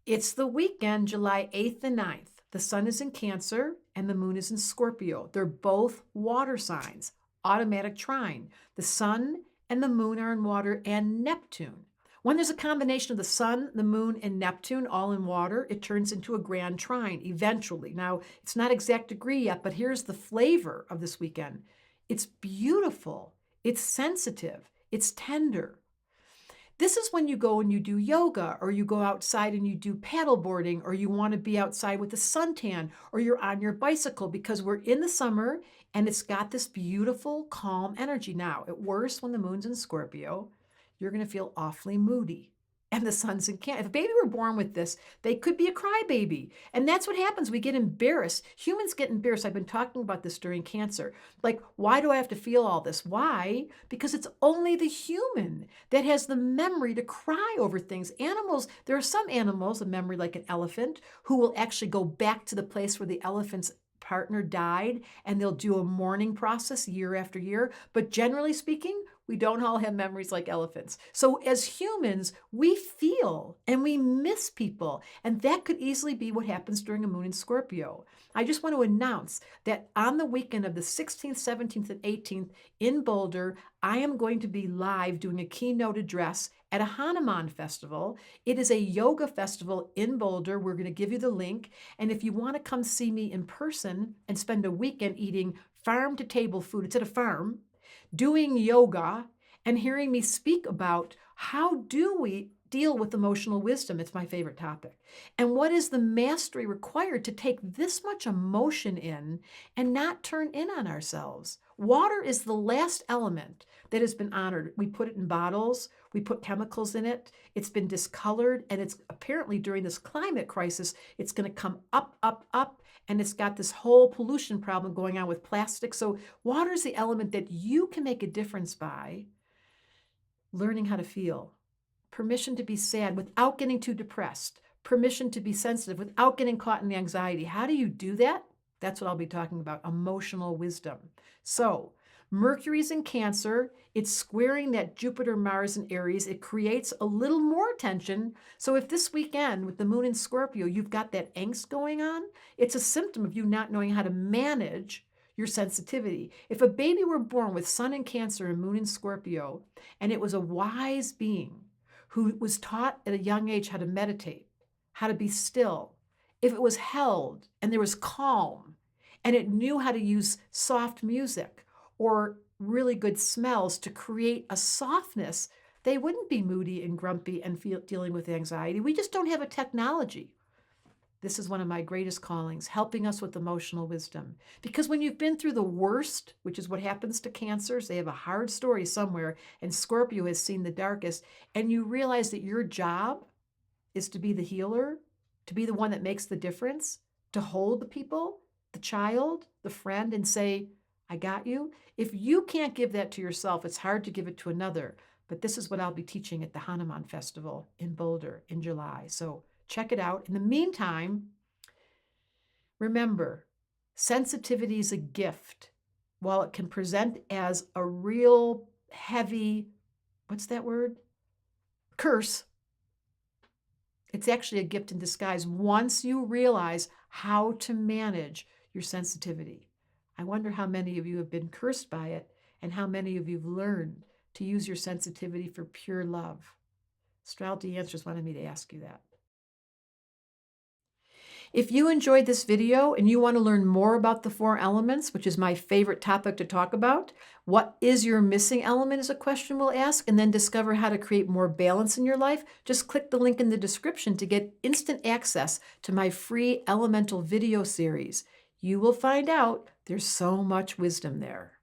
It's the weekend, July 8th and 9th. The sun is in Cancer and the moon is in Scorpio. They're both water signs, automatic trine. The sun and the moon are in water and Neptune. When there's a combination of the sun, the moon, and Neptune all in water, it turns into a grand trine eventually. Now, it's not exact degree yet, but here's the flavor of this weekend. It's beautiful, it's sensitive, it's tender. This is when you go and you do yoga, or you go outside and you do paddle boarding, or you want to be outside with a suntan, or you're on your bicycle, because we're in the summer and it's got this beautiful, calm energy. Now, at worst, when the moon's in Scorpio, you're going to feel awfully moody. And the sun's in Cancer. If a baby were born with this, they could be a crybaby. And that's what happens. We get embarrassed. Humans get embarrassed. I've been talking about this during Cancer. Like, why do I have to feel all this? Why? Because it's only the human that has the memory to cry over things. Animals, there are some animals, a memory like an elephant, who will actually go back to the place where the elephant's partner died, and they'll do a mourning process year after year. But generally speaking, we don't all have memories like elephants. So as humans, we feel and we miss people. And that could easily be what happens during a moon in Scorpio. I just want to announce that on the weekend of the 16th, 17th, and 18th in Boulder, I am going to be live doing a keynote address at a Hanuman festival. It is a yoga festival in Boulder. We're going to give you the link. And if you want to come see me in person and spend a weekend eating farm to table food, it's at a farm, doing yoga, and hearing me speak about how do we deal with emotional wisdom. It's my favorite topic. And what is the mastery required to take this much emotion in and not turn in on ourselves? Water is the last element that has been honored. We put it in bottles, we put chemicals in it, it's been discolored, and it's apparently during this climate crisis, it's going to come up, up, up, and it's got this whole pollution problem going on with plastic. So water is the element that you can make a difference by learning how to feel. Permission to be sad without getting too depressed. Permission to be sensitive without getting caught in the anxiety. How do you do that? That's what I'll be talking about, emotional wisdom. So Mercury's in Cancer. It's squaring that Jupiter, Mars, and Aries. It creates a little more tension. So if this weekend with the moon in Scorpio, you've got that angst going on, it's a symptom of you not knowing how to manage your sensitivity. If a baby were born with sun in Cancer and moon in Scorpio, and it was a wise being who was taught at a young age how to meditate, how to be still, if it was held and there was calm, and it knew how to use soft music or really good smells to create a softness, they wouldn't be moody and grumpy and dealing with anxiety. We just don't have a technology. This is one of my greatest callings, helping us with emotional wisdom. Because when you've been through the worst, which is what happens to Cancers, they have a hard story somewhere, and Scorpio has seen the darkest, and you realize that your job is to be the healer, to be the one that makes the difference, to hold the people, the child, the friend, and say, I got you. If you can't give that to yourself, it's hard to give it to another. But this is what I'll be teaching at the Hanuman Festival in Boulder in July. So check it out. In the meantime, remember, sensitivity is a gift. While it can present as a real heavy, what's that word? Curse. It's actually a gift in disguise once you realize how to manage your sensitivity. I wonder how many of you have been cursed by it and how many of you have learned to use your sensitivity for pure love. Astrology Answers wanted me to ask you that. If you enjoyed this video and you want to learn more about the 4 elements, which is my favorite topic to talk about, what is your missing element is a question we'll ask, and then discover how to create more balance in your life, just click the link in the description to get instant access to my free elemental video series. You will find out there's so much wisdom there.